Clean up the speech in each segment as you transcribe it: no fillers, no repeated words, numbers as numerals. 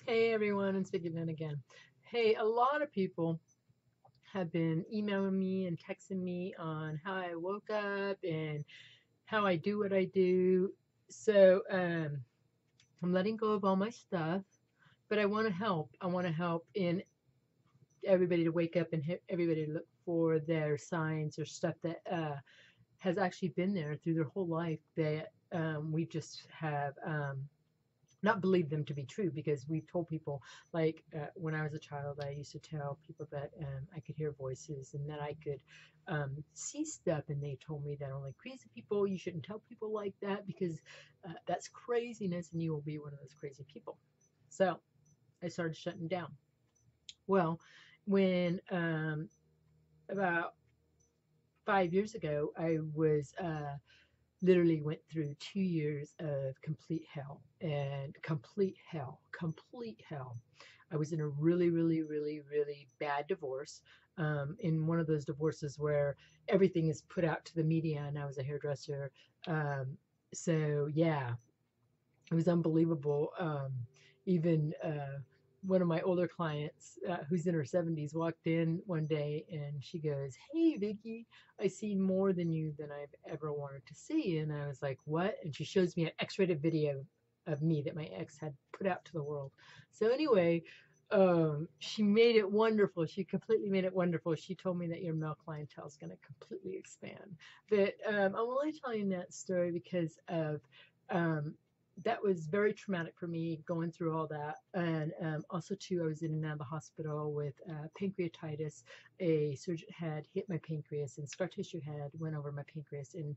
Hey everyone, it's Vicky Lynn again. Hey, a lot of people have been emailing me and texting me on how I woke up and how I do what I do. So I'm letting go of all my stuff, but I want to help. I want to help in everybody to wake up and everybody to look for their signs or stuff that has actually been there through their whole life that we just have not believe them to be true because we've told people when I was a child I used to tell people that I could hear voices and that I could see stuff, and they told me that only crazy people, you shouldn't tell people like that because that's craziness and you will be one of those crazy people. So I started shutting down. Well, when about 5 years ago I was literally went through 2 years of complete hell. I was in a really, really, really, really bad divorce. In one of those divorces where everything is put out to the media, and I was a hairdresser. So yeah, it was unbelievable. Even one of my older clients, who's in her 70s, walked in one day and she goes, "Hey, Vicky, I see more than you than I've ever wanted to see." And I was like, "What?" And she shows me an X-rated video of me that my ex had put out to the world. So anyway, she made it wonderful. She completely made it wonderful. She told me that your male clientele is going to completely expand. But I'm only telling that story because of um, that was very traumatic for me going through all that. And also, too, I was in and out of the hospital with pancreatitis. A surgeon had hit my pancreas, and scar tissue had went over my pancreas, and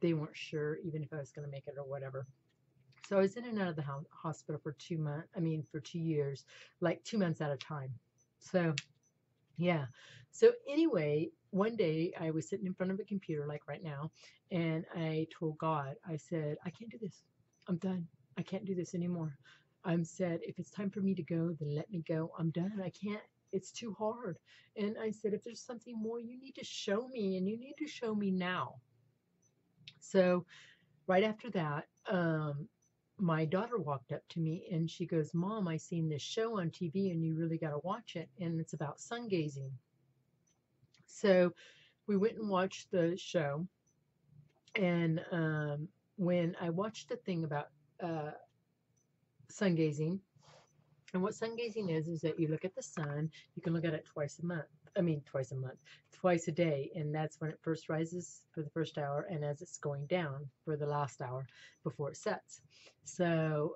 they weren't sure even if I was going to make it or whatever. So I was in and out of the hospital for 2 months. I mean, for 2 years, like 2 months at a time. So yeah. So anyway, one day I was sitting in front of a computer like right now, and I told God, I said, I can't do this. I'm done. I can't do this anymore. I'm said, if it's time for me to go, then let me go. I'm done. I can't. It's too hard. And I said, if there's something more, you need to show me, and you need to show me now. So right after that, my daughter walked up to me and she goes, "Mom, I seen this show on TV and you really got to watch it. And it's about sun gazing." So we went and watched the show. And when I watched the thing about uh, sun gazing, and what sun gazing is that you look at the sun, you can look at it twice a month. I mean, twice a month, twice a day. And that's when it first rises for the first hour, and as it's going down for the last hour before it sets. So,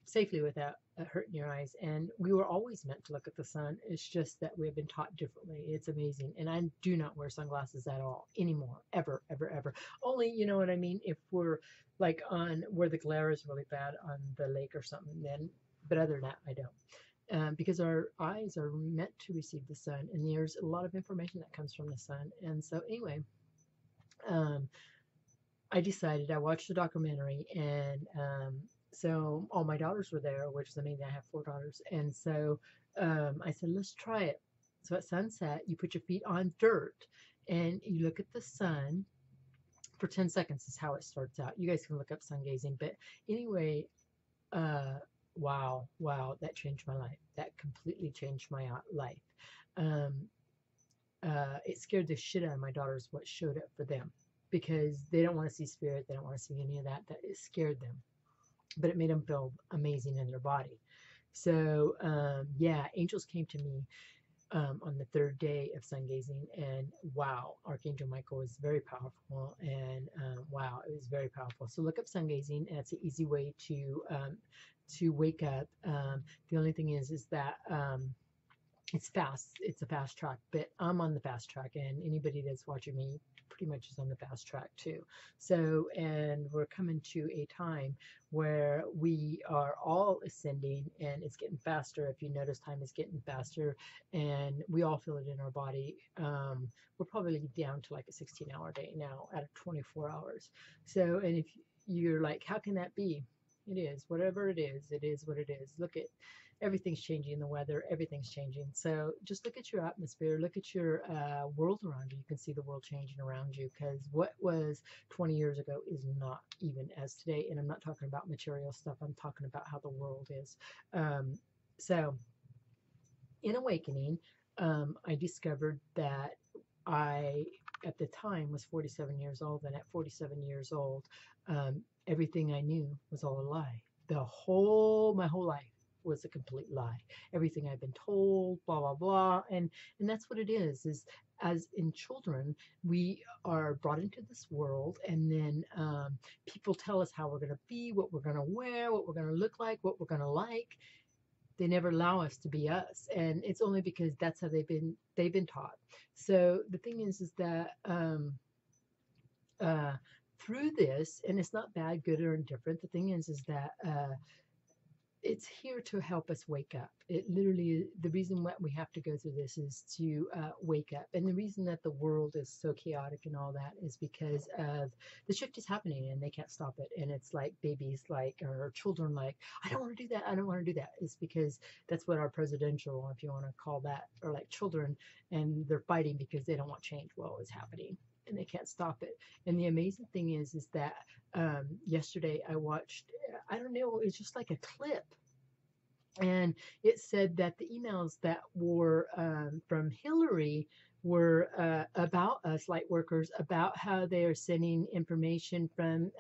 safely without hurting your eyes. And we were always meant to look at the sun. It's just that we have been taught differently. It's amazing. And I do not wear sunglasses at all anymore, ever, ever, ever. Only, you know what I mean? If we're like on where the glare is really bad on the lake or something, then, but other than that, I don't. Because our eyes are meant to receive the sun, and there's a lot of information that comes from the sun. And so, anyway, um, I decided I watched the documentary, and so all my daughters were there, which is amazing. I have 4 daughters, and so I said, "Let's try it." So at sunset, you put your feet on dirt, and you look at the sun for 10 seconds. Is how it starts out. You guys can look up sun gazing, but anyway, uh, wow, wow, that changed my life. That completely changed my life. Um, it scared the shit out of my daughters what showed up for them because they don't want to see spirit, they don't want to see any of that. That it scared them, but it made them feel amazing in their body. So yeah, angels came to me on the third day of sun gazing, and wow, Archangel Michael was very powerful, and wow, it was very powerful. So look up sun gazing, and it's an easy way to wake up. The only thing is that it's fast. It's a fast track, but I'm on the fast track, and anybody that's watching me pretty much is on the fast track too. So, and we're coming to a time where we are all ascending, and it's getting faster. If you notice, time is getting faster, and we all feel it in our body. We're probably down to like a 16-hour day now out of 24 hours. So, and if you're like, how can that be? It is. Whatever it is what it is. Look at everything's changing, the weather, everything's changing. So just look at your atmosphere, look at your world around you. You can see the world changing around you because what was 20 years ago is not even as today. And I'm not talking about material stuff, I'm talking about how the world is. Um, so, in awakening, I discovered that I, at the time, was 47 years old, and at 47 years old, everything I knew was all a lie. My whole life was a complete lie. Everything I've been told, blah blah blah, and that's what it is. Is as in children, we are brought into this world, and then people tell us how we're going to be, what we're going to wear, what we're going to look like, what we're going to like. They never allow us to be us, and it's only because that's how they've been taught. So the thing is that uh, through this, and it's not bad, good, or indifferent. The thing is that it's here to help us wake up. It literally, the reason why we have to go through this is to wake up. And the reason that the world is so chaotic and all that is because of the shift is happening and they can't stop it. And it's like babies, like, or children, like, I don't want to do that. I don't want to do that. It's because that's what our presidential, if you want to call that, or like children, and they're fighting because they don't want change. Well, it's happening and they can't stop it. And the amazing thing is that yesterday I watched, I don't know, it's just like a clip. And it said that the emails that were from Hillary were about us light workers, about how they are sending information from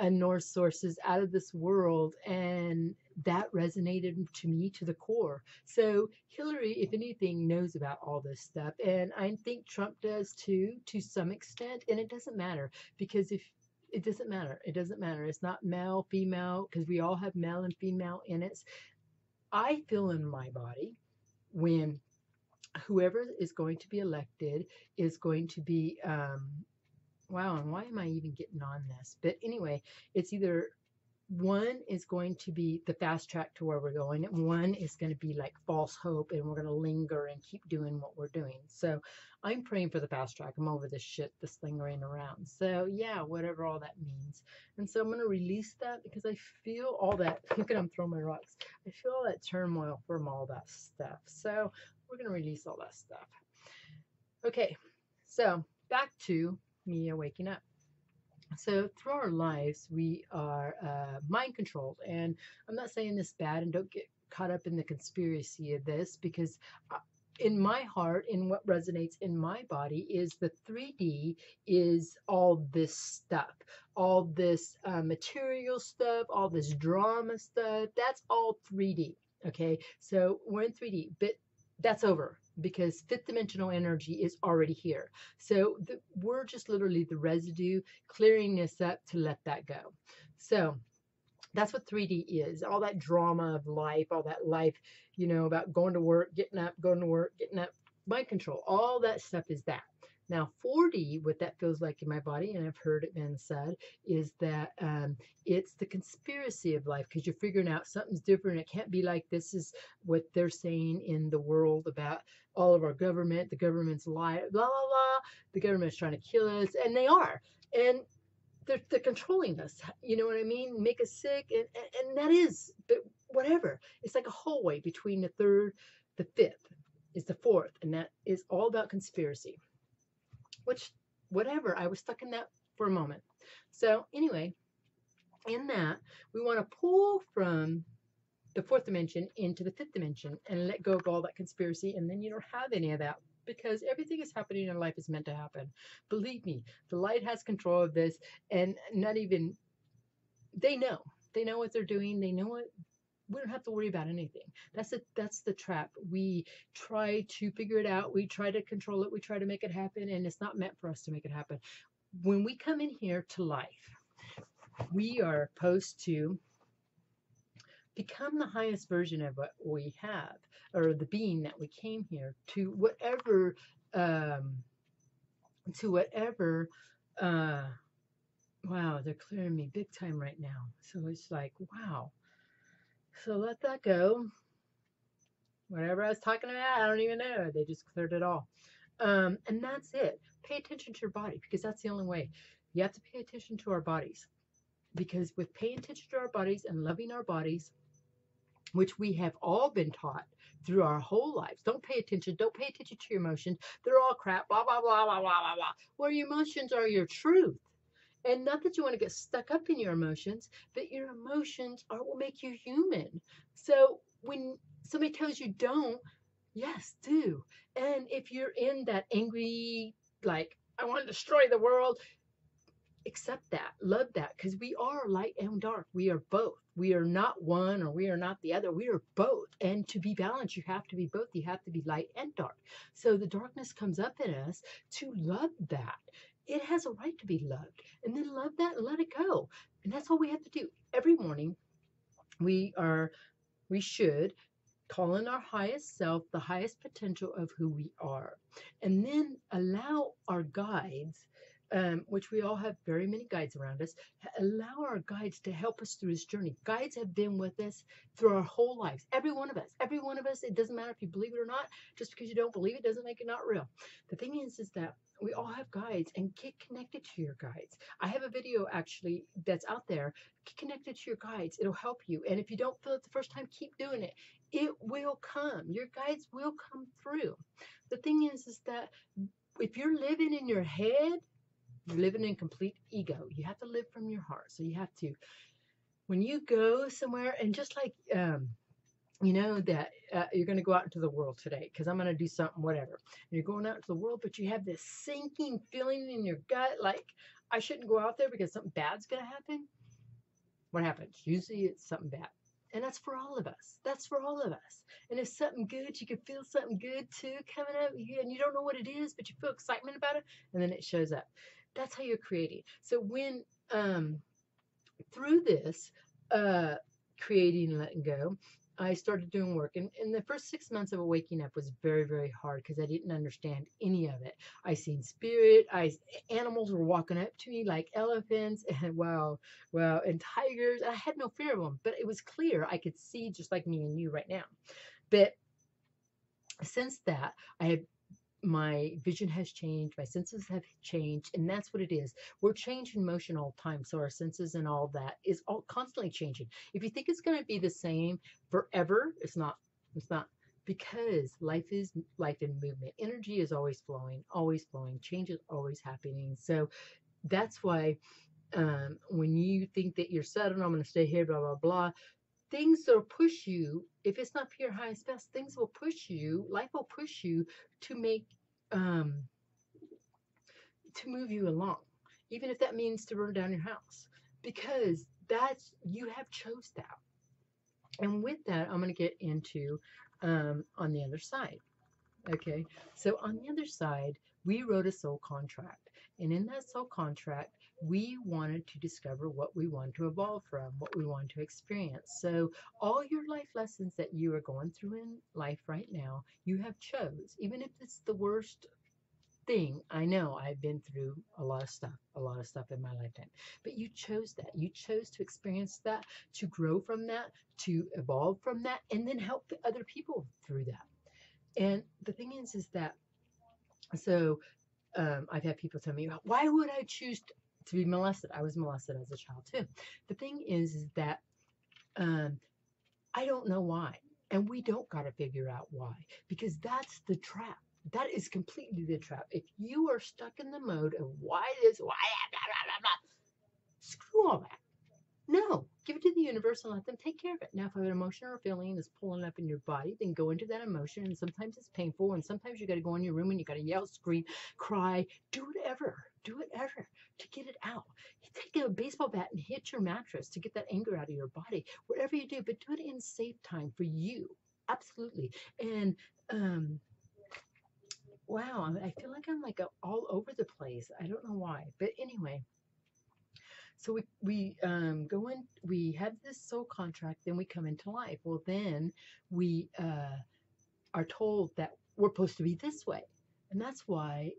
North sources out of this world. And that resonated to me to the core. So Hillary, if anything, knows about all this stuff. And I think Trump does too, to some extent. And it doesn't matter because if it doesn't matter. It doesn't matter. It's not male, female, because we all have male and female in it. I feel in my body when whoever is going to be elected is going to be, wow, and why am I even getting on this? But anyway, it's either one is going to be the fast track to where we're going, and one is going to be like false hope, and we're going to linger and keep doing what we're doing. So I'm praying for the fast track. I'm over this shit, this lingering around. So yeah, whatever all that means. And so I'm going to release that because I feel all that. Look at I'm throwing my rocks. I feel all that turmoil from all that stuff. So we're going to release all that stuff. Okay, so back to me waking up. So through our lives, we are mind controlled. And I'm not saying this bad, and don't get caught up in the conspiracy of this, because in my heart, in what resonates in my body, is the 3D is all this stuff, all this material stuff, all this drama stuff. That's all 3D. Okay, so we're in 3D, but that's over because fifth dimensional energy is already here. So we're just literally the residue, clearing this up to let that go. So that's what 3D is. All that drama of life, all that life, about going to work, getting up, going to work, getting up, mind control, all that stuff is that. Now, 4D, what that feels like in my body, and I've heard it been said, is that it's the conspiracy of life because you're figuring out something's different. It can't be like this is what they're saying in the world about all of our government. The government's lie, blah, blah, blah. The government's trying to kill us, and they are. And they're controlling us. You know what I mean? Make us sick, and that is, but whatever. It's like a hallway between the third, the fifth is the fourth, and that is all about conspiracy. Which, whatever, I was stuck in that for a moment. So anyway, in that, we want to pull from the fourth dimension into the fifth dimension and let go of all that conspiracy, and then you don't have any of that because everything is happening in life is meant to happen. Believe me, the light has control of this, and not even, they know what they're doing. They know what, we don't have to worry about anything. That's the trap. We try to figure it out. We try to control it. We try to make it happen, and it's not meant for us to make it happen. When we come in here to life, we are supposed to become the highest version of what we have, or the being that we came here to, whatever wow, they're clearing me big time right now. So it's like, wow. So let that go. Whatever I was talking about, I don't even know. They just cleared it all. And that's it. Pay attention to your body because that's the only way. You have to pay attention to our bodies. because with paying attention to our bodies and loving our bodies, which we have all been taught through our whole lives. Don't pay attention. Don't pay attention to your emotions. They're all crap. Blah, blah, blah, blah, blah, blah, blah. Well, your emotions are your truth. And not that you want to get stuck up in your emotions, but your emotions are what make you human. So when somebody tells you don't, yes, do. And if you're in that angry, like, I want to destroy the world, accept that, love that, because we are light and dark. We are both. We are not one or we are not the other. We are both. And to be balanced, you have to be both. You have to be light and dark. So the darkness comes up in us to love that. It has a right to be loved. And then love that and let it go. And that's what we have to do. Every morning, we should call in our highest self, the highest potential of who we are, and then allow our guides, which we all have very many guides around us, allow our guides to help us through this journey. Guides have been with us through our whole lives. Every one of us, it doesn't matter if you believe it or not. Just because you don't believe it doesn't make it not real. The thing is that we all have guides, and get connected to your guides. I have a video actually that's out there. Get connected to your guides. It'll help you. And if you don't feel it the first time, keep doing it. It will come. Your guides will come through. The thing is that if you're living in your head, you're living in complete ego. You have to live from your heart. So you have to, when you go somewhere, and just like, you know that you're going to go out into the world today because I'm going to do something, whatever. And you're going out into the world, but you have this sinking feeling in your gut, like, I shouldn't go out there because something bad's going to happen. What happens? Usually it's something bad. And that's for all of us. That's for all of us. And if something good, you can feel something good too coming up, and you don't know what it is, but you feel excitement about it, and then it shows up. That's how you're creating. So when through this creating and letting go, I started doing work. And the first 6 months of waking up was very, very hard because I didn't understand any of it. I seen spirit. Animals were walking up to me like elephants and and tigers. I had no fear of them, but it was clear I could see, just like me and you right now. But since that, my vision has changed, my senses have changed, and that's what it is. We're changing motion all the time, so our senses and all that is all constantly changing. If you think it's going to be the same forever, it's not. It's not, because life is life in movement. Energy is always flowing, change is always happening. So that's why when you think that you're settled, I'm going to stay here, blah blah blah, things will push you. If it's not for your highest best, things will push you, life will push you to make to move you along, even if that means to burn down your house, because that's, you have chose that. And with that, I'm going to get into on the other side. Okay, so on the other side, we wrote a soul contract, and in that soul contract, we wanted to discover what we want to evolve from, what we want to experience. So all your life lessons that you are going through in life right now, you have chose, even if it's the worst thing. I know I've been through a lot of stuff in my lifetime, but you chose that. You chose to experience that, to grow from that, to evolve from that, and then help other people through that. And the thing is that, so I've had people tell me, why would I choose to be molested? I was molested as a child too. The thing is that I don't know why. And we don't got to figure out why, because that's the trap. That is completely the trap. If you are stuck in the mode of why this, why that, blah, blah, blah, blah, screw all that. No, give it to the universe and let them take care of it. Now, if an emotion or feeling is pulling up in your body, then go into that emotion. And sometimes it's painful, and sometimes you got to go in your room and you got to yell, scream, cry, do whatever to get it out. You take a baseball bat and hit your mattress to get that anger out of your body. Whatever you do, but do it in safe time for you. Absolutely. And wow, I feel like I'm like all over the place. I don't know why, but anyway. So we go in, we have this soul contract, then we come into life. Well, then we are told that we're supposed to be this way, and that's why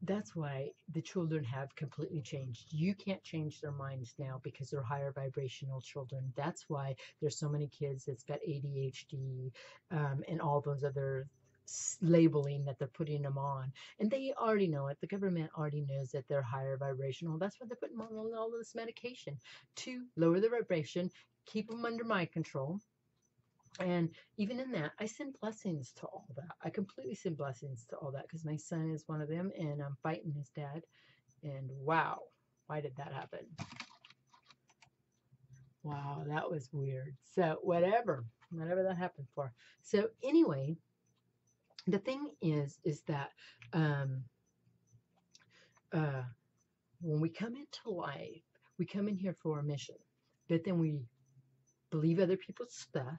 the children have completely changed. You can't change their minds now because they're higher vibrational children. That's why there's so many kids that's got ADHD and all those other labeling that they're putting them on. And they already know it. The government already knows that they're higher vibrational. That's why they're putting them on all this medication to lower the vibration, keep them under my control. And even in that, I send blessings to all that. I completely send blessings to all that because my son is one of them and I'm fighting his dad. And wow, why did that happen? Wow, that was weird. So whatever that happened for. So anyway, the thing is that um, uh, when we come into life, we come in here for a mission, but then we believe other people's stuff,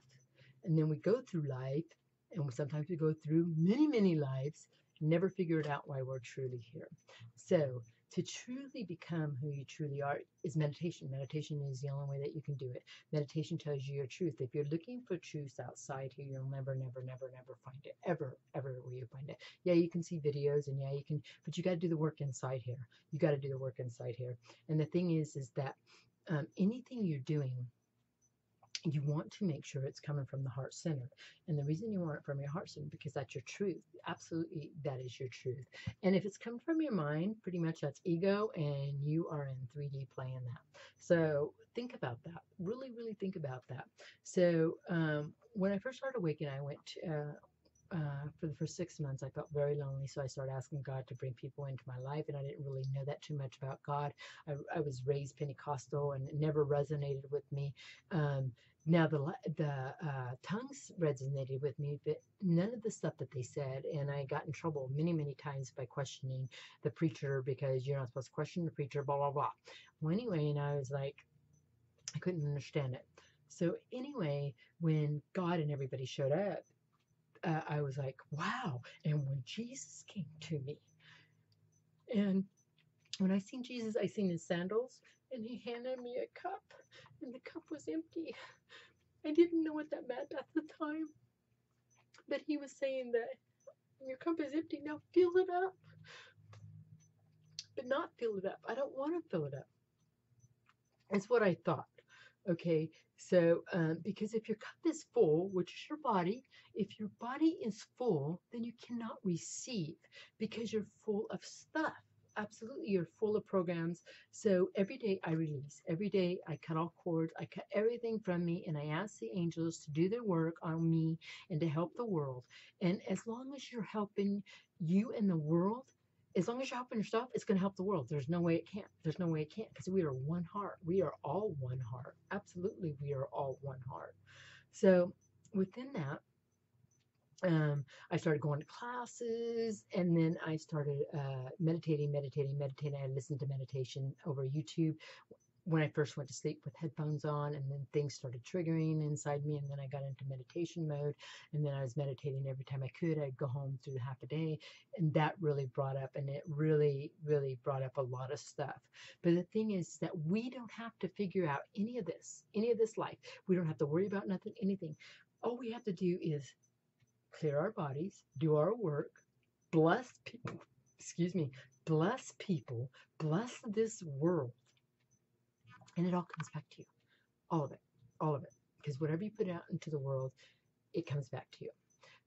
and then we go through life, and sometimes we go through many lives, and never figure it out why we're truly here. So to truly become who you truly are is meditation. Meditation is the only way that you can do it. Meditation tells you your truth. If you're looking for truth outside here, you'll never find it. Ever will you find it. Yeah, you can see videos and yeah, you can, but you got to do the work inside here. You got to do the work inside here. And the thing is that anything you're doing, you want to make sure it's coming from the heart center. And the reason you want it from your heart center, because that's your truth. Absolutely, that is your truth. And if it's coming from your mind, pretty much that's ego, and you are in 3D playing that. So think about that. Really think about that. So when I first started Awaken, I went to, for the first 6 months, I felt very lonely. So I started asking God to bring people into my life. And I didn't really know that too much about God. I was raised Pentecostal and it never resonated with me. Now the tongues resonated with me, but none of the stuff that they said, and I got in trouble many times by questioning the preacher because you're not supposed to question the preacher, blah blah blah. Well, anyway, and I was like, I couldn't understand it. So anyway, when God and everybody showed up, I was like, wow. And when Jesus came to me, and when I seen Jesus, I seen his sandals, and he handed me a cup, and the cup was empty. I didn't know what that meant at the time, but he was saying that your cup is empty, now fill it up. But not fill it up. I don't want to fill it up. That's what I thought. Okay, so because if your cup is full, which is your body, if your body is full, then you cannot receive because you're full of stuff. Absolutely, you're full of programs. So every day I release. Every day I cut all cords. I cut everything from me, and I ask the angels to do their work on me and to help the world. And as long as you're helping you and the world, as long as you're helping yourself, it's going to help the world. There's no way it can't. There's no way it can't because we are one heart. We are all one heart. Absolutely, we are all one heart. So within that, I started going to classes, and then I started meditating. I listened to meditation over YouTube when I first went to sleep with headphones on, and then things started triggering inside me, and then I got into meditation mode, and then I was meditating every time I could. I'd go home through half a day, and that really brought up, and it really brought up a lot of stuff. But the thing is that we don't have to figure out any of this life. We don't have to worry about nothing, anything. All we have to do is clear our bodies, do our work, bless people, bless people, bless this world, and it all comes back to you. All of it. All of it. Because whatever you put out into the world, it comes back to you.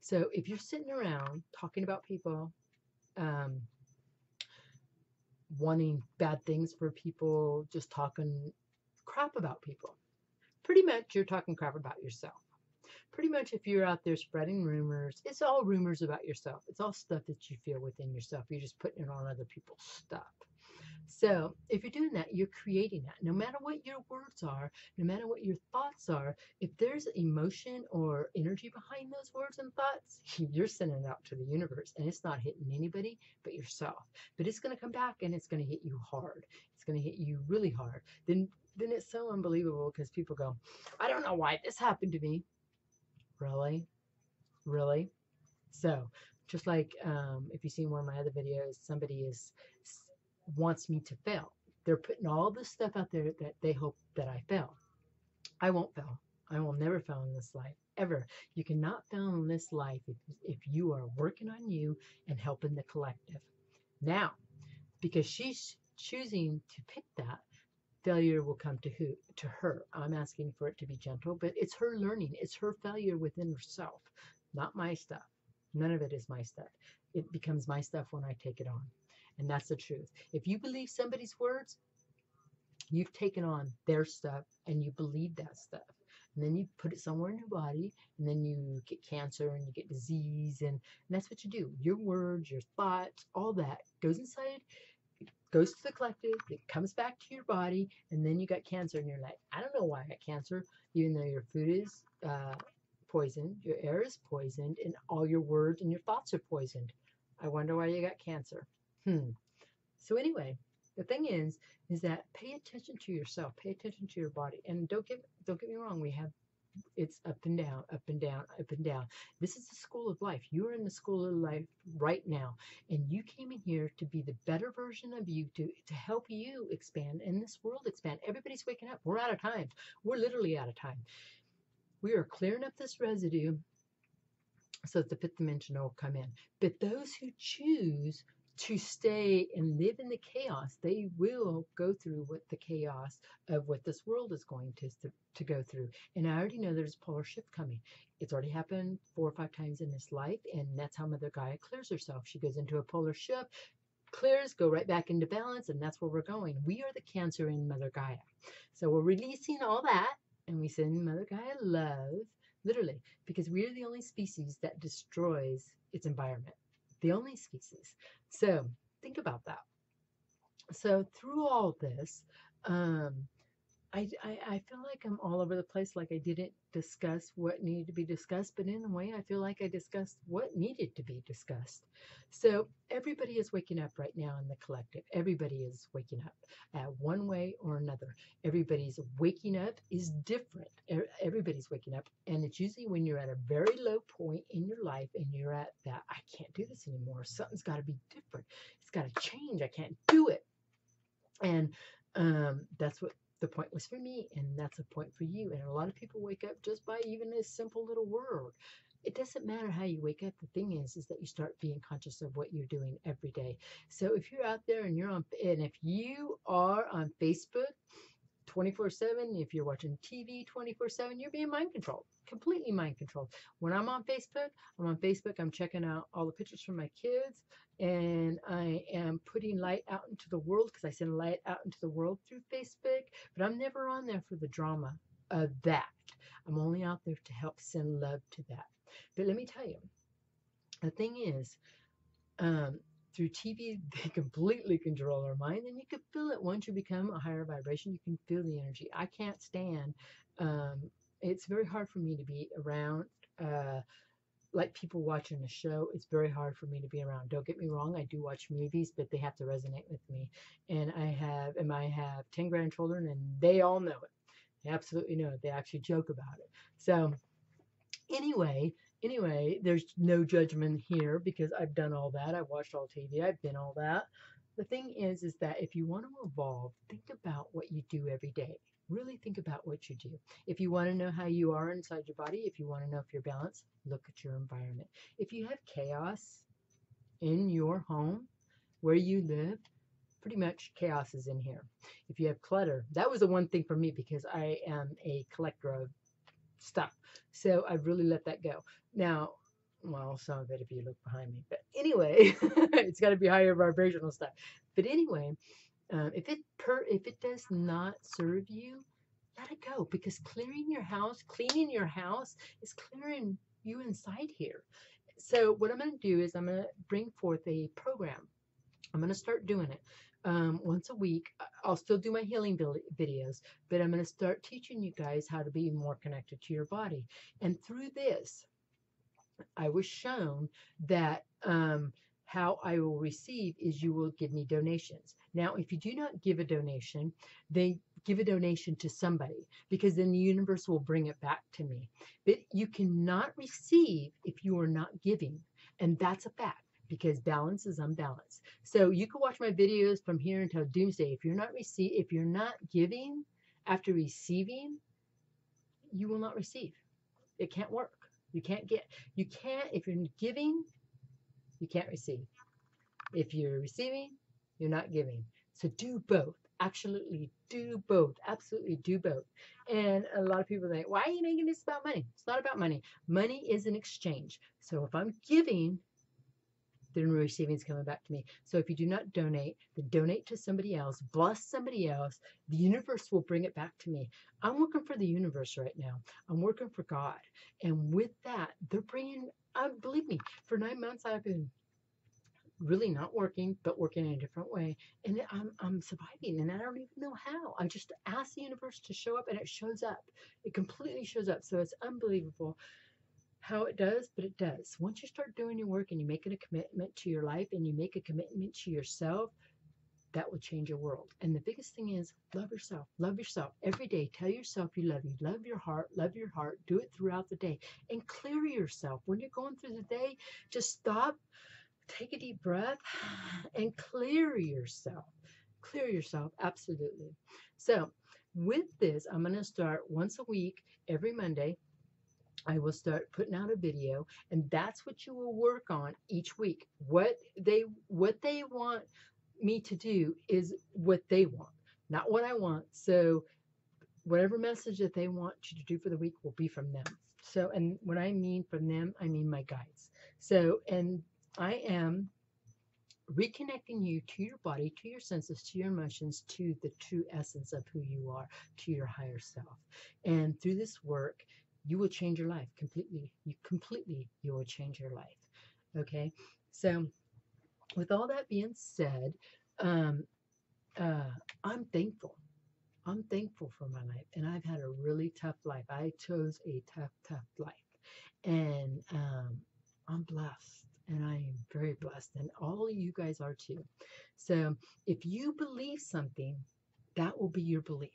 So if you're sitting around talking about people, wanting bad things for people, just talking crap about people, pretty much you're talking crap about yourself. Pretty much if you're out there spreading rumors, it's all rumors about yourself. It's all stuff that you feel within yourself. You're just putting it on other people's stuff. So if you're doing that, you're creating that. No matter what your words are, no matter what your thoughts are, if there's emotion or energy behind those words and thoughts, you're sending it out to the universe, and it's not hitting anybody but yourself. But it's going to come back, and it's going to hit you hard. It's going to hit you really hard. Then it's so unbelievable because people go, I don't know why this happened to me. Really? So just like if you've seen one of my other videos, somebody wants me to fail. They're putting all this stuff out there that they hope that I fail. I won't fail. I will never fail in this life, ever. You cannot fail in this life if you are working on you and helping the collective. Now, because she's choosing to pick that, failure will come to her. I'm asking for it to be gentle, but it's her learning. It's her failure within herself, not my stuff. None of it is my stuff. It becomes my stuff when I take it on. And that's the truth. If you believe somebody's words, you've taken on their stuff and you believe that stuff. And then you put it somewhere in your body, and then you get cancer and you get disease. And that's what you do. Your words, your thoughts, all that goes inside, goes to the collective, it comes back to your body, and then you got cancer. And you're like, I don't know why I got cancer, even though your food is poisoned, your air is poisoned, and all your words and your thoughts are poisoned. I wonder why you got cancer. So anyway, the thing is that pay attention to yourself, pay attention to your body, and don't get me wrong. It's up and down, up and down, up and down. This is the school of life. You are in the school of life right now, and you came in here to be the better version of you, to help you expand and this world expand. Everybody's waking up. We're out of time. We're literally out of time. We are clearing up this residue so that the fifth dimension will come in. But those who choose to stay and live in the chaos, they will go through what the chaos of what this world is going to go through. And I already know there's a polar shift coming. It's already happened 4 or 5 times in this life, and that's how Mother Gaia clears herself. She goes into a polar shift, clears, go right back into balance, and that's where we're going. We are the Cancer in Mother Gaia. So we're releasing all that, and we send Mother Gaia love, literally, because we are the only species that destroys its environment. The only species. So think about that. So through all this, I feel like I'm all over the place, like I didn't discuss what needed to be discussed, but in a way I feel like I discussed what needed to be discussed. So everybody is waking up right now in the collective. Everybody is waking up one way or another. Everybody's waking up is different. Everybody's waking up, and it's usually when you're at a very low point in your life and you're at that, I can't do this anymore. Something's got to be different. It's got to change. I can't do it. And that's what the point was for me, and that's a point for you. And a lot of people wake up just by even a simple little word. It doesn't matter how you wake up. The thing is that you start being conscious of what you're doing every day. So if you're out there and if you are on Facebook 24/7, if you're watching TV 24/7, you're being mind controlled, completely mind controlled. When I'm on Facebook, I'm checking out all the pictures from my kids, and I am putting light out into the world because I send light out into the world through Facebook, but I'm never on there for the drama of that. I'm only out there to help send love to that. But let me tell you, the thing is, through TV, they completely control our mind, and you can feel it once you become a higher vibration. You can feel the energy. I can't stand. It's very hard for me to be around. Like people watching a show, it's very hard for me to be around. Don't get me wrong, I do watch movies, but they have to resonate with me. And I have 10 grandchildren, and they all know it. They absolutely know it. They actually joke about it. So anyway, there's no judgment here because I've done all that. I've watched all TV. I've been all that. The thing is that if you want to evolve, think about what you do every day. Really think about what you do. If you want to know how you are inside your body, if you want to know if you're balanced, look at your environment. If you have chaos in your home where you live, pretty much chaos is in here. If you have clutter, that was the one thing for me because I am a collector of stuff. So I've really let that go. Now, well, some of it if you look behind me. But anyway, it's got to be higher vibrational stuff. But anyway, if it does not serve you, let it go, because cleaning your house is clearing you inside here. So what I'm going to do is I'm going to bring forth a program. I'm going to start doing it once a week. I'll still do my healing videos, but I'm going to start teaching you guys how to be more connected to your body. And through this, I was shown that how I will receive is you will give me donations. Now, if you do not give a donation, then give a donation to somebody, because then the universe will bring it back to me. But you cannot receive if you are not giving, and that's a fact, because balance is unbalanced. So you can watch my videos from here until doomsday. If you're not giving after receiving, you will not receive. It can't work. If you're giving, you can't receive. If you're receiving, you're not giving. So do both. Absolutely do both. Absolutely do both. And a lot of people think, why are you making this about money? It's not about money. Money is an exchange. So if I'm giving, then receiving is coming back to me. So if you do not donate, then donate to somebody else, bless somebody else. The universe will bring it back to me. I'm working for the universe right now. I'm working for God. And with that, they're bringing, believe me, for 9 months I've been really not working, but working in a different way. And I'm surviving, and I don't even know how. I just ask the universe to show up, and it shows up. It completely shows up. So it's unbelievable how it does, but it does. Once you start doing your work and you make it a commitment to your life and you make a commitment to yourself, that will change your world. And the biggest thing is love yourself. Love yourself every day. Tell yourself you love you. Love your heart. Love your heart. Do it throughout the day and clear yourself. When you're going through the day, just stop, take a deep breath, and clear yourself. Clear yourself. Absolutely. So, with this, I'm going to start once a week, every Monday. I will start putting out a video, and that's what you will work on each week. What they want me to do is what they want, not what I want. So whatever message that they want you to do for the week will be from them. So, and when I mean from them, I mean my guides. So, and I am reconnecting you to your body, to your senses, to your emotions, to the true essence of who you are, to your higher self. And through this work, you will change your life completely. You will change your life. Okay. So, with all that being said, um, uh, I'm thankful. I'm thankful for my life, and I've had a really tough life. I chose a tough life, and I'm blessed, and I am very blessed, and all of you guys are too. So, if you believe something, that will be your belief.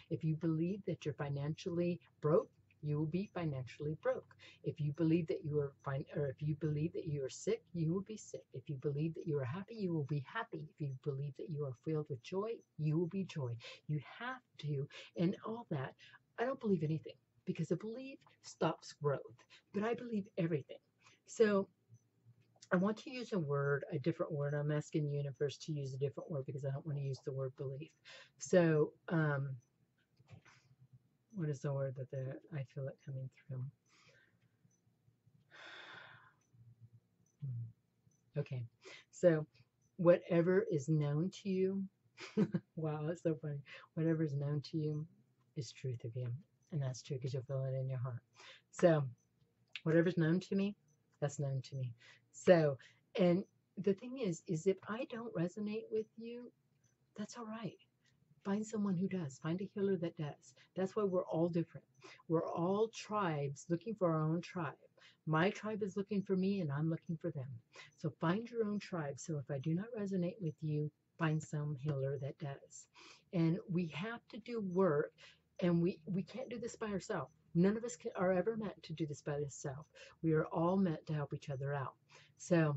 If you believe that you're financially broke, you will be financially broke. If you believe that you are fine, or if you believe that you are sick, you will be sick. If you believe that you are happy, you will be happy. If you believe that you are filled with joy, you will be joy. You have to, and all that. I don't believe anything because a belief stops growth, but I believe everything. So I want to use a different word. I'm asking the universe to use a different word because I don't want to use the word belief. So, what is the word that I feel it coming through? Okay, so whatever is known to you, wow, that's so funny. Whatever is known to you is truth of you, and that's true because you'll feel it in your heart. So, whatever's known to me, that's known to me. So, and the thing is if I don't resonate with you, that's all right. Find someone who does. Find a healer that does. That's why we're all different. We're all tribes looking for our own tribe. My tribe is looking for me, and I'm looking for them. So find your own tribe. So if I do not resonate with you, find some healer that does. And we have to do work, and we can't do this by ourselves. None of us are ever meant to do this by ourselves. We are all meant to help each other out. So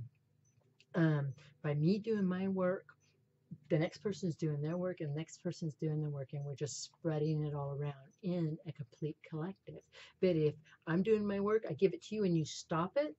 by me doing my work, the next person's doing their work, and the next person's doing their work, and we're just spreading it all around in a complete collective. But if I'm doing my work, I give it to you, and you stop it,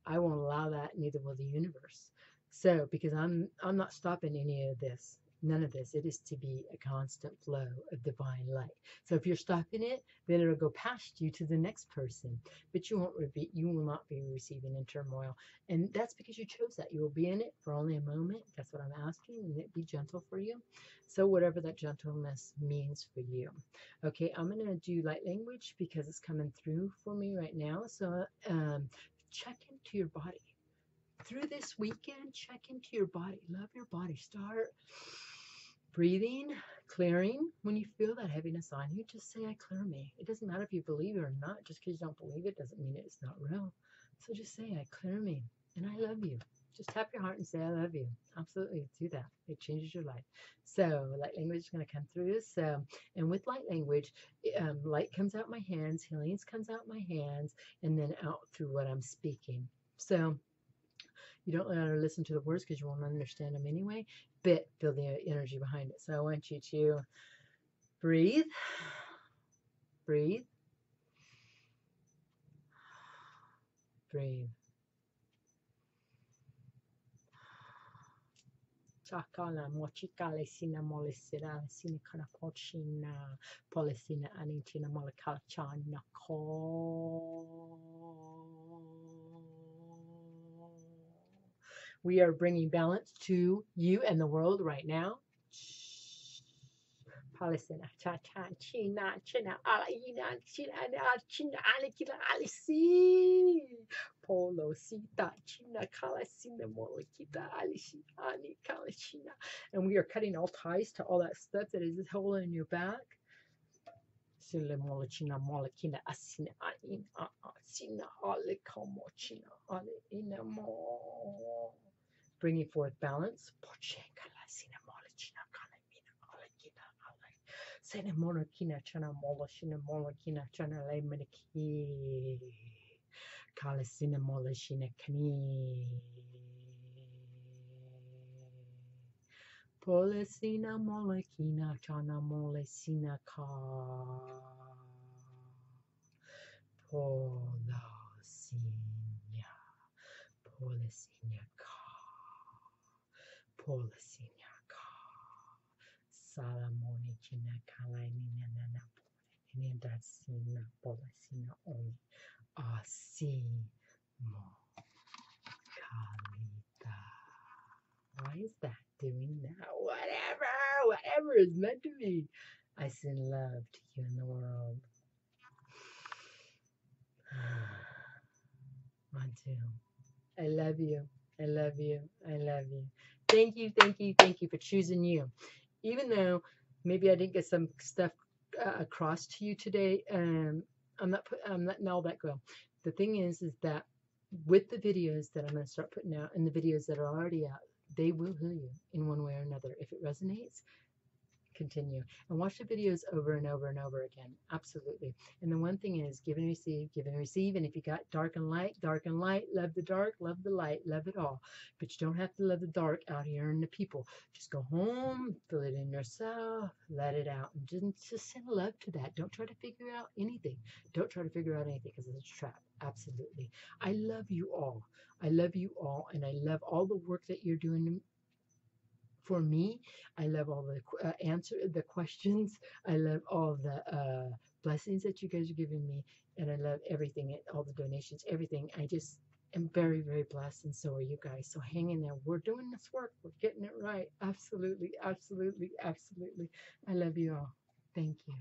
I won't allow that, neither will the universe. So, because I'm not stopping any of this, none of this. It is to be a constant flow of divine light. So if you're stopping it, then it'll go past you to the next person. But you will not be receiving in turmoil. And that's because you chose that. You will be in it for only a moment. That's what I'm asking, and it be gentle for you. So whatever that gentleness means for you. Okay, I'm gonna do light language because it's coming through for me right now. So check into your body. Through this weekend, check into your body. Love your body. Start breathing, clearing. When you feel that heaviness on you, just say, I clear me. It doesn't matter if you believe it or not. Just because you don't believe it doesn't mean it's not real. So just say, I clear me and I love you. Just tap your heart and say, I love you. Absolutely do that. It changes your life. So light language is going to come through. So, and with light language, light comes out my hands, healings comes out my hands, and then out through what I'm speaking. So you don't want to listen to the words because you won't understand them anyway, but feel the energy behind it. So I want you to breathe, breathe, breathe. Takala mochikale sina molisira sina kana pochina polisina anitina molekala chana ko. We are bringing balance to you and the world right now. Palestina, cha cha, china, china, ala ina, china, china, ala kila, ala si. Polo, sita, china, kala, sina, mola, kita, ala si, ani, kala, china. And we are cutting all ties to all that stuff that is holding your back. Sile mola, china, mola, kina, asina, ain, sina, ale, como, china, ale, ina, mo. Bringing forth balance. Poche, kala, sina, mola, china, kala, ina, ale, kita, ale. Sene mola kina chana mola shina mola kina chana le maniki. Kala sina mola shina kani. Pola sina mola kina chana mola sina ka. Pola sina. Pola sina ka. Pola sina ka. Salamoni china kalainina nana nina sina pola sina oni asimo kalita. Why is that doing that? Whatever is meant to be. I send love to you in the world. Mantu, I love you. I love you. I love you. Thank you, thank you, thank you for choosing you. Even though maybe I didn't get some stuff across to you today, I'm letting all that go. The thing is that with the videos that I'm going to start putting out and the videos that are already out, they will heal you in one way or another. If it resonates, continue and watch the videos over and over and over again. Absolutely. And the one thing is give and receive, give and receive. And if you got dark and light, love the dark, love the light, love it all. But you don't have to love the dark out here in the people. Just go home, feel it in yourself, let it out, and just send love to that. Don't try to figure out anything. Don't try to figure out anything because it's a trap. Absolutely. I love you all. I love you all, and I love all the work that you're doing for me. I love all the the questions. I love all the blessings that you guys are giving me, and I love everything, all the donations, everything. I just am very, very blessed, and so are you guys. So hang in there. We're doing this work. We're getting it right. Absolutely, absolutely, absolutely. I love you all. Thank you.